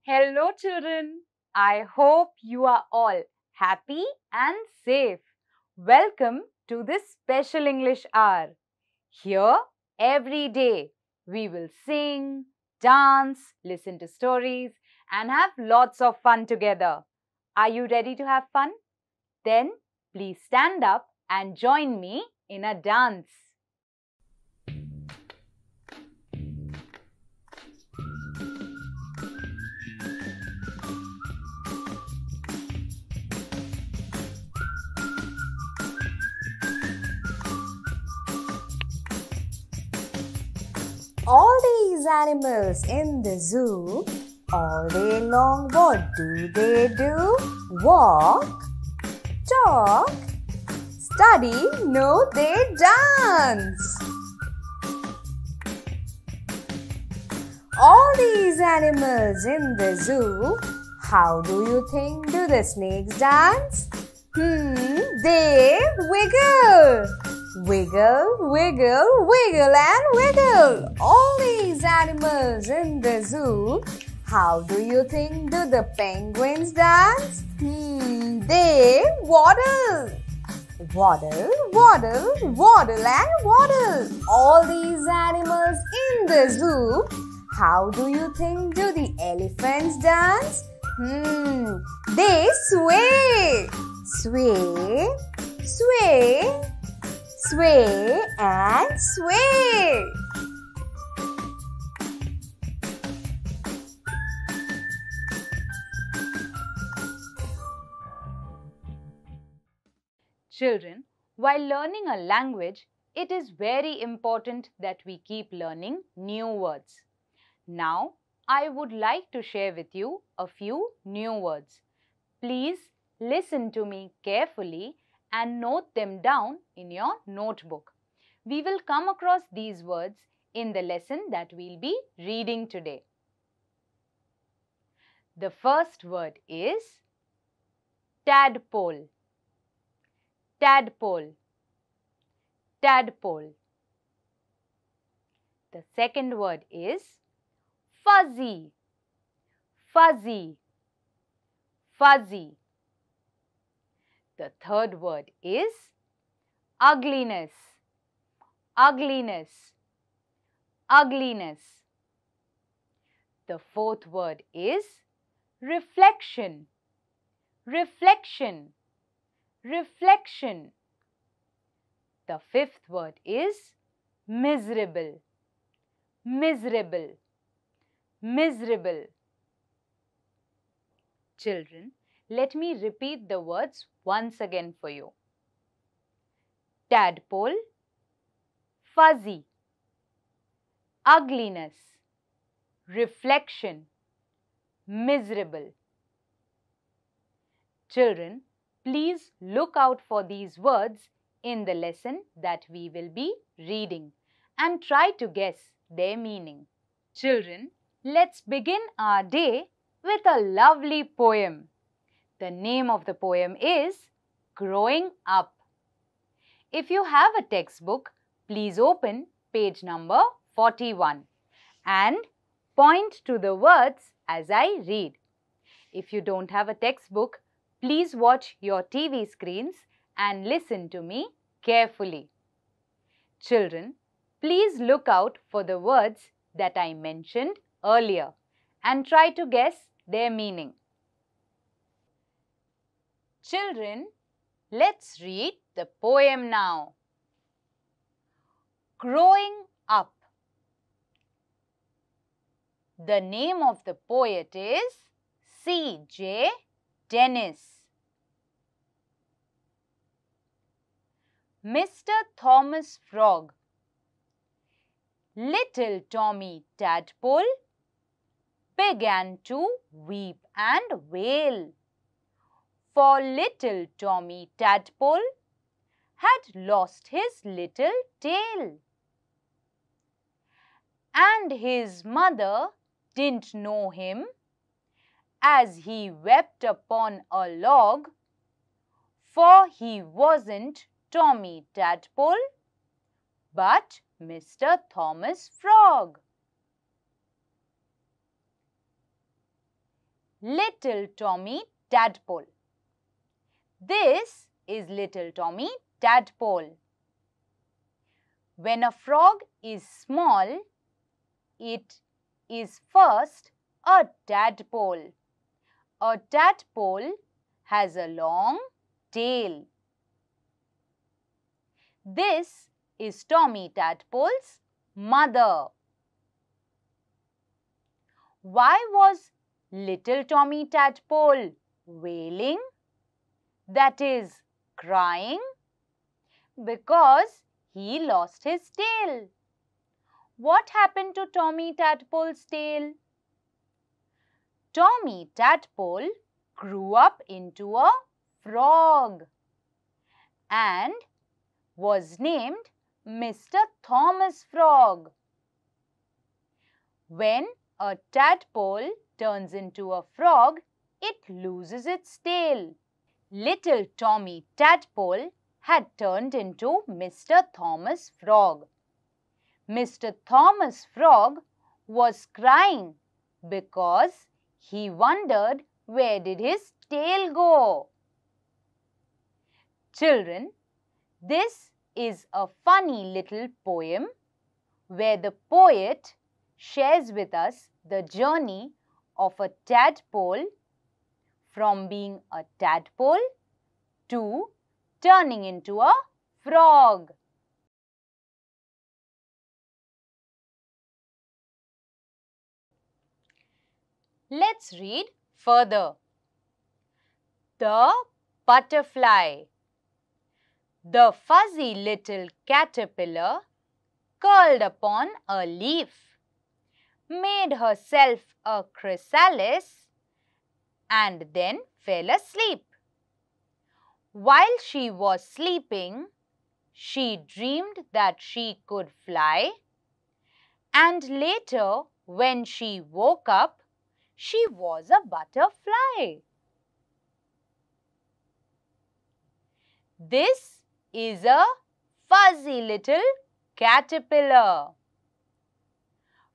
Hello children, I hope you are all happy and safe. Welcome to this special English hour. Here, every day, we will sing, dance, listen to stories and have lots of fun together. Are you ready to have fun? Then please stand up and join me in a dance. All these animals in the zoo, all day long, what do? Walk, talk, study, no, they dance. All these animals in the zoo, how do you think do the snakes dance? They wiggle. Wiggle, wiggle, wiggle and wiggle. All these animals in the zoo, how do you think do the penguins dance? They waddle. Waddle, waddle, waddle and waddle. All these animals in the zoo, how do you think do the elephants dance? They sway. Sway, sway, sway and sway. Children, while learning a language, it is very important that we keep learning new words. Now, I would like to share with you a few new words. Please listen to me carefully and note them down in your notebook. We will come across these words in the lesson that we'll be reading today. The first word is tadpole. Tadpole. Tadpole. The second word is fuzzy. Fuzzy. Fuzzy. The third word is ugliness. Ugliness. Ugliness. The fourth word is reflection. Reflection. Reflection. The fifth word is miserable. Miserable. Miserable. Children, let me repeat the words once again for you. Tadpole, fuzzy, ugliness, reflection, miserable. Children, please look out for these words in the lesson that we will be reading and try to guess their meaning. Children, let's begin our day with a lovely poem. The name of the poem is Growing Up. If you have a textbook, please open page number 41 and point to the words as I read. If you don't have a textbook, please watch your TV screens and listen to me carefully. Children, please look out for the words that I mentioned earlier and try to guess their meaning. Children, let's read the poem now. Growing up. The name of the poet is C.J. Dennis. Mr. Thomas Frog. Little Tommy Tadpole began to weep and wail, for little Tommy Tadpole had lost his little tail. And his mother didn't know him, as he wept upon a log, for he wasn't Tommy Tadpole, but Mr. Thomas Frog. Little Tommy Tadpole. This is little Tommy Tadpole. When a frog is small, it is first a tadpole. A tadpole has a long tail. This is Tommy Tadpole's mother. Why was little Tommy Tadpole wailing? That is, crying? Because he lost his tail. What happened to Tommy Tadpole's tail? Tommy Tadpole grew up into a frog and was named Mr. Thomas Frog. When a tadpole turns into a frog, it loses its tail. Little Tommy Tadpole had turned into Mr. Thomas Frog. Mr. Thomas Frog was crying because he wondered where did his tail go. Children, this is a funny little poem where the poet shares with us the journey of a tadpole from being a tadpole to turning into a frog. Let's read further. The butterfly. The fuzzy little caterpillar curled upon a leaf, made herself a chrysalis, and then fell asleep. While she was sleeping, she dreamed that she could fly, and later, when she woke up, she was a butterfly. This is a fuzzy little caterpillar.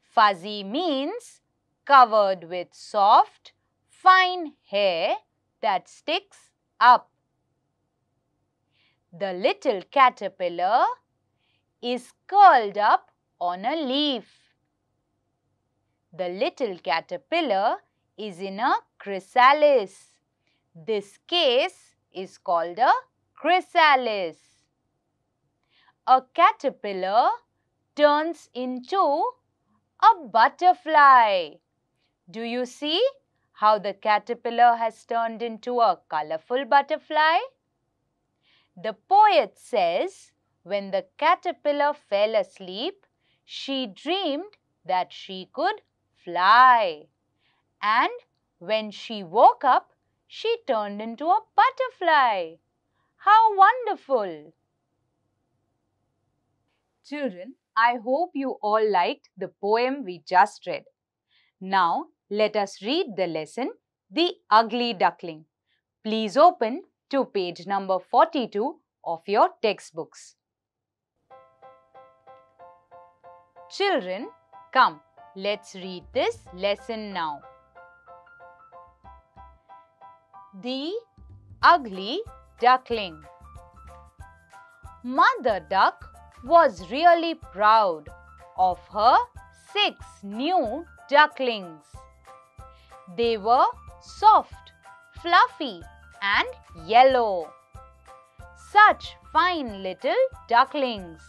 Fuzzy means covered with soft, fine hair that sticks up. The little caterpillar is curled up on a leaf. The little caterpillar is in a chrysalis. This case is called a chrysalis. A caterpillar turns into a butterfly. Do you see how the caterpillar has turned into a colorful butterfly? The poet says, when the caterpillar fell asleep, she dreamed that she could fly. And when she woke up, she turned into a butterfly. How wonderful! Children, I hope you all liked the poem we just read. Now, let us read the lesson, The Ugly Duckling. Please open to page number 42 of your textbooks. Children, come, let's read this lesson now. The Ugly Duckling. Mother Duck was really proud of her 6 new ducklings. They were soft, fluffy and yellow. Such fine little ducklings.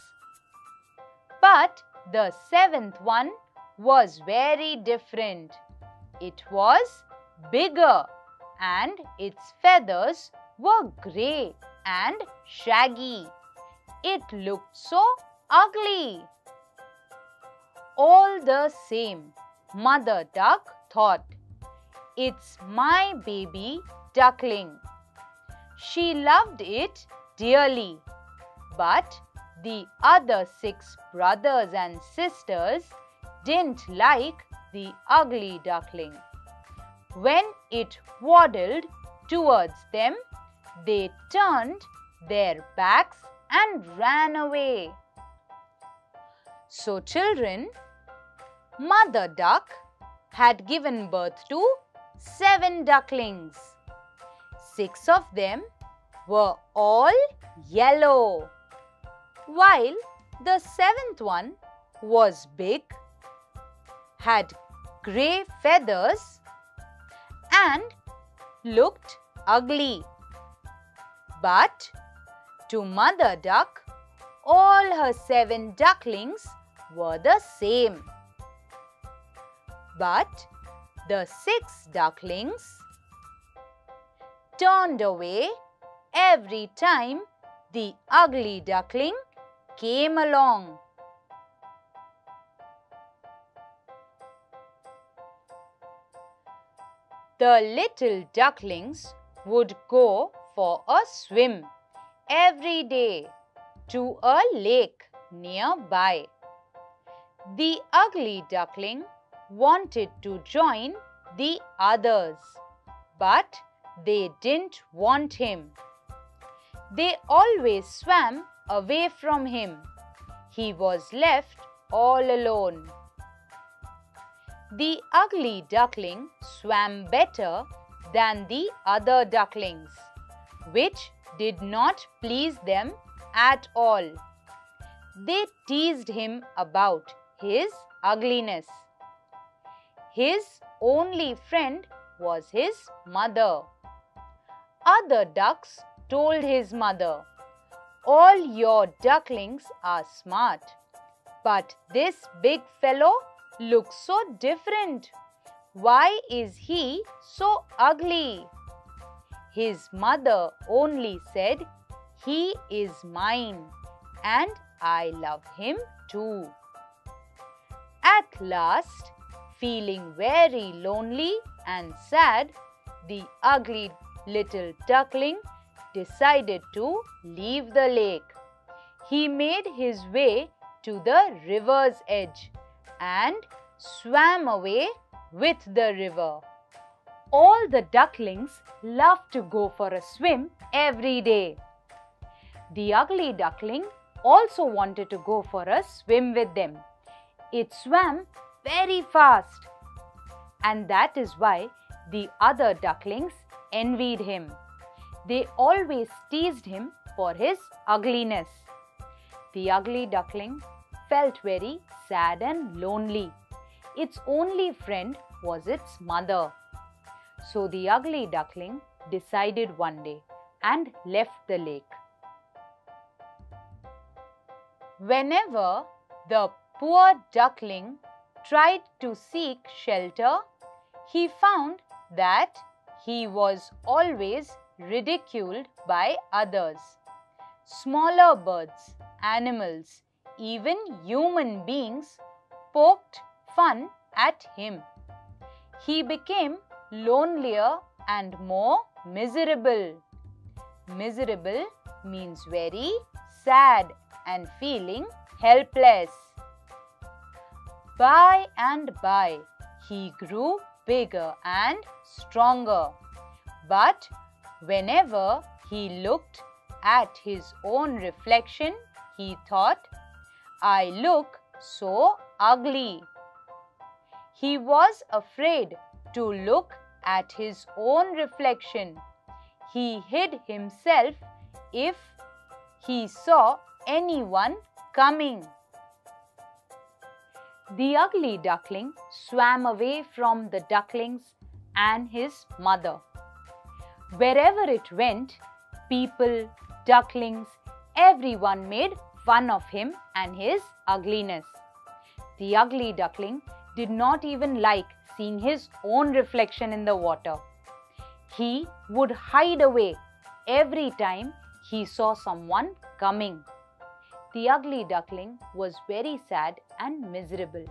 But the 7th one was very different. It was bigger and its feathers were grey and shaggy. It looked so ugly. All the same, Mother Duck thought, "It's my baby duckling." She loved it dearly, but the other 6 brothers and sisters didn't like the ugly duckling. When it waddled towards them, they turned their backs and ran away. So children, Mother Duck had given birth to 7 ducklings. 6 of them were all yellow, while the 7th one was big, had grey feathers and looked ugly. But to Mother Duck, all her 7 ducklings were the same. But the 6 ducklings turned away every time the ugly duckling came along. The little ducklings would go for a swim every day to a lake nearby. The ugly duckling wanted to join the others, but they didn't want him. They always swam away from him. He was left all alone. The ugly duckling swam better than the other ducklings, which did not please them at all. They teased him about his ugliness. His only friend was his mother. Other ducks told his mother, "All your ducklings are smart, but this big fellow looks so different. Why is he so ugly?" His mother only said, "He is mine and I love him too." At last, feeling very lonely and sad, the ugly little duckling decided to leave the lake. He made his way to the river's edge and swam away with the river. All the ducklings loved to go for a swim every day. The ugly duckling also wanted to go for a swim with them. It swam very fast, and that is why the other ducklings envied him. They always teased him for his ugliness. The ugly duckling felt very sad and lonely. Its only friend was its mother. So the ugly duckling decided one day and left the lake. Whenever the poor duckling tried to seek shelter, he found that he was always ridiculed by others. Smaller birds, animals, even human beings poked fun at him. He became lonelier and more miserable. Miserable means very sad and feeling helpless. By and by, he grew bigger and stronger. But whenever he looked at his own reflection, he thought, "I look so ugly." He was afraid to look at his own reflection. He hid himself if he saw anyone coming. The ugly duckling swam away from the ducklings and his mother. Wherever it went, people, ducklings, everyone made fun of him and his ugliness. The ugly duckling did not even like seeing his own reflection in the water. He would hide away every time he saw someone coming. The ugly duckling was very sad and miserable.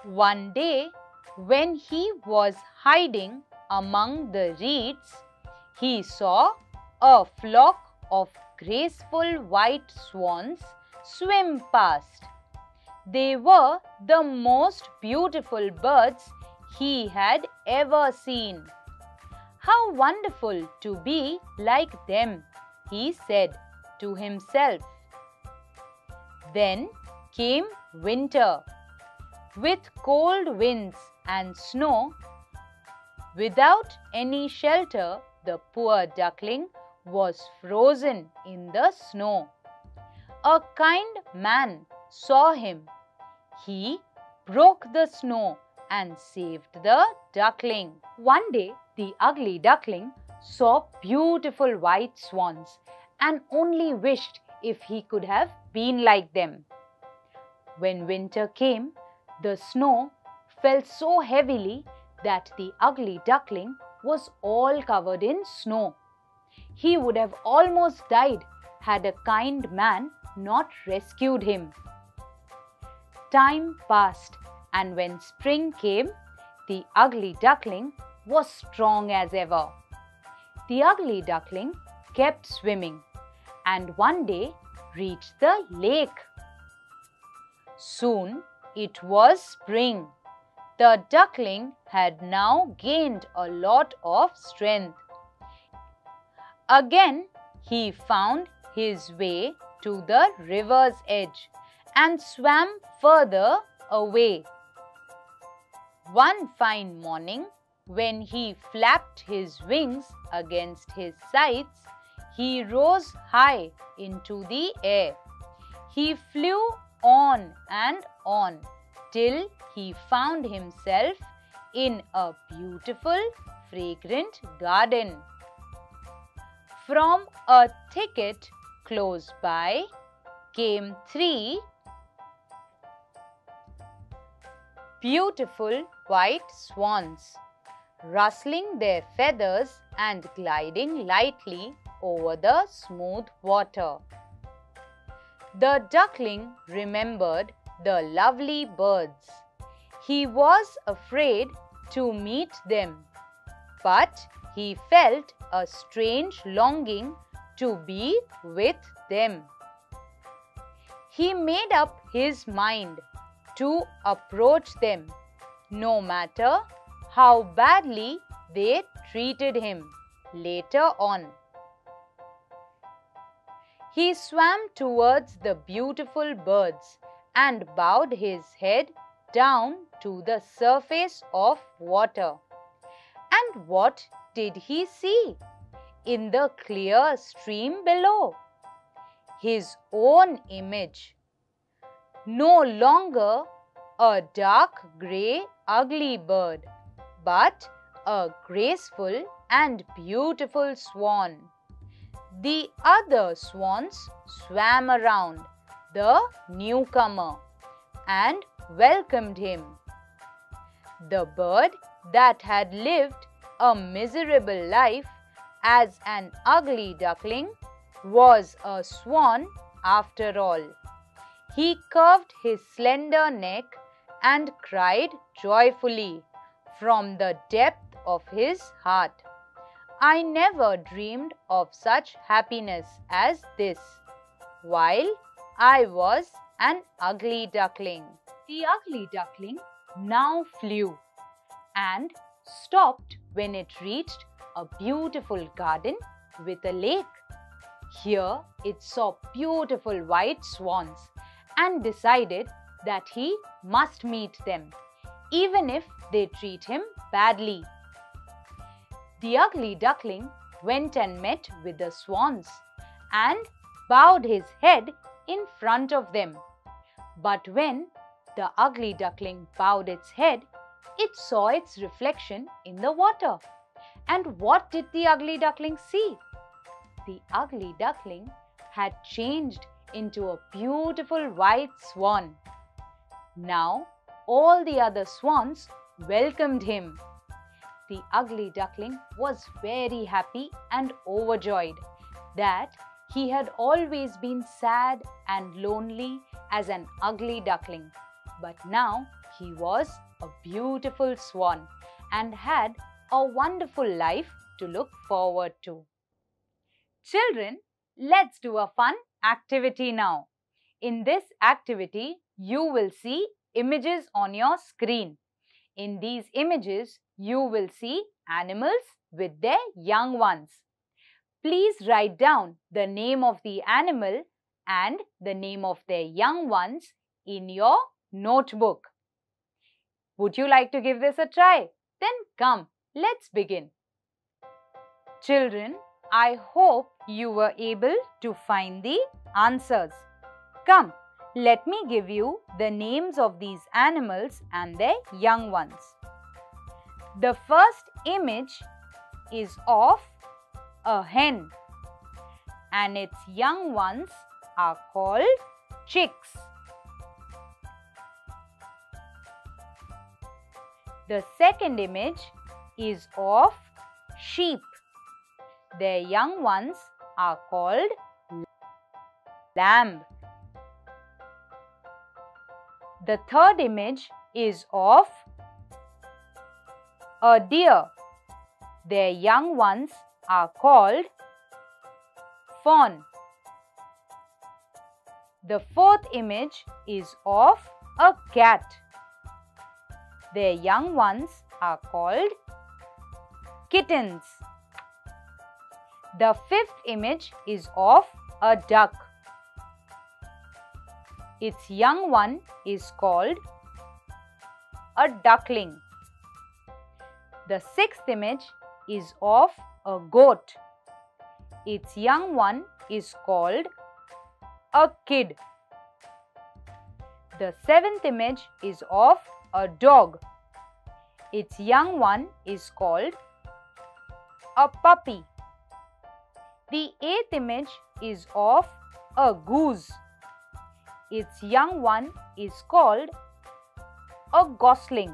One day, when he was hiding among the reeds, he saw a flock of graceful white swans swim past. They were the most beautiful birds he had ever seen. How wonderful to be like them, he said to himself. Then came winter, with cold winds and snow. Without any shelter, the poor duckling was frozen in the snow. A kind man saw him. He broke the snow and saved the duckling. One day, the ugly duckling saw beautiful white swans and only wished if he could have been like them. When winter came, the snow fell so heavily that the ugly duckling was all covered in snow. He would have almost died had a kind man not rescued him. Time passed, and when spring came, the ugly duckling was strong as ever. The ugly duckling kept swimming and one day reached the lake. Soon it was spring. The duckling had now gained a lot of strength. Again, he found his way to the river's edge and swam further away. One fine morning, when he flapped his wings against his sides, he rose high into the air. He flew on and on till he found himself in a beautiful, fragrant garden. From a thicket close by came 3 beautiful white swans, rustling their feathers and gliding lightly over the smooth water. The duckling remembered the lovely birds. He was afraid to meet them, but he felt a strange longing to be with them. He made up his mind to approach them, no matter how badly they treated him later on. He swam towards the beautiful birds and bowed his head down to the surface of water. And what did he see in the clear stream below? His own image. No longer a dark grey ugly bird, but a graceful and beautiful swan. The other swans swam around the newcomer and welcomed him. The bird that had lived a miserable life as an ugly duckling was a swan after all. He curved his slender neck and cried joyfully from the depth of his heart. I never dreamed of such happiness as this while I was an ugly duckling. The ugly duckling now flew and stopped when it reached a beautiful garden with a lake. Here it saw beautiful white swans and decided that he must meet them, even if they treat him badly. The ugly duckling went and met with the swans and bowed his head in front of them. But when the ugly duckling bowed its head, it saw its reflection in the water. And what did the ugly duckling see? The ugly duckling had changed into a beautiful white swan. Now all the other swans welcomed him. The ugly duckling was very happy and overjoyed that he had always been sad and lonely as an ugly duckling. But now he was a beautiful swan and had a wonderful life to look forward to. Children, let's do a fun activity now. In this activity, you will see images on your screen. In these images, you will see animals with their young ones. Please write down the name of the animal and the name of their young ones in your notebook. Would you like to give this a try? Then come, let's begin. Children, I hope you were able to find the answers. Come, let me give you the names of these animals and their young ones. The first image is of a hen and its young ones are called chicks. The second image is of sheep. Their young ones are called lamb. The third image is of a deer. Their young ones are called fawn. The fourth image is of a cat. Their young ones are called kittens. The fifth image is of a duck. Its young one is called a duckling. The sixth image is of a goat. Its young one is called a kid. The seventh image is of a dog. Its young one is called a puppy. The eighth image is of a goose. Its young one is called a gosling.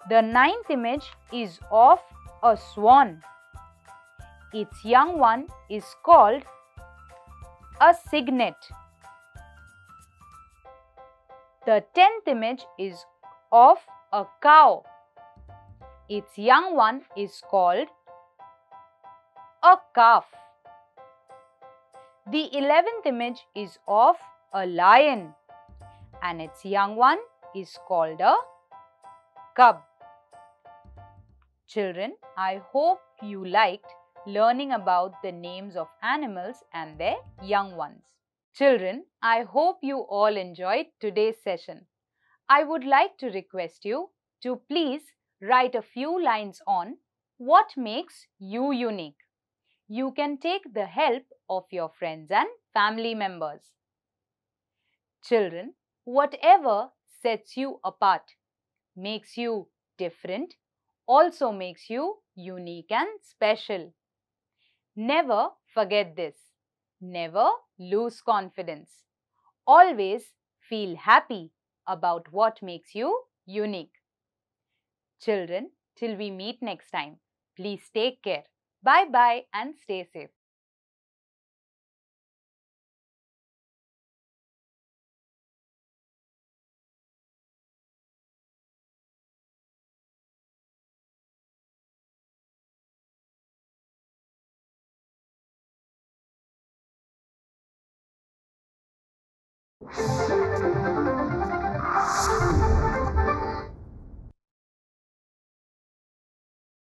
The ninth image is of a swan. Its young one is called a cygnet. The 10th image is of a cow. Its young one is called a calf. The 11th image is of a lion and its young one is called a cub. Children, I hope you liked learning about the names of animals and their young ones. Children, I hope you all enjoyed today's session. I would like to request you to please write a few lines on what makes you unique. You can take the help of your friends and family members. Children, whatever sets you apart, makes you different, also makes you unique and special. Never forget this. Never lose confidence. Always feel happy about what makes you unique. Children, till we meet next time, please take care. Bye-bye and stay safe.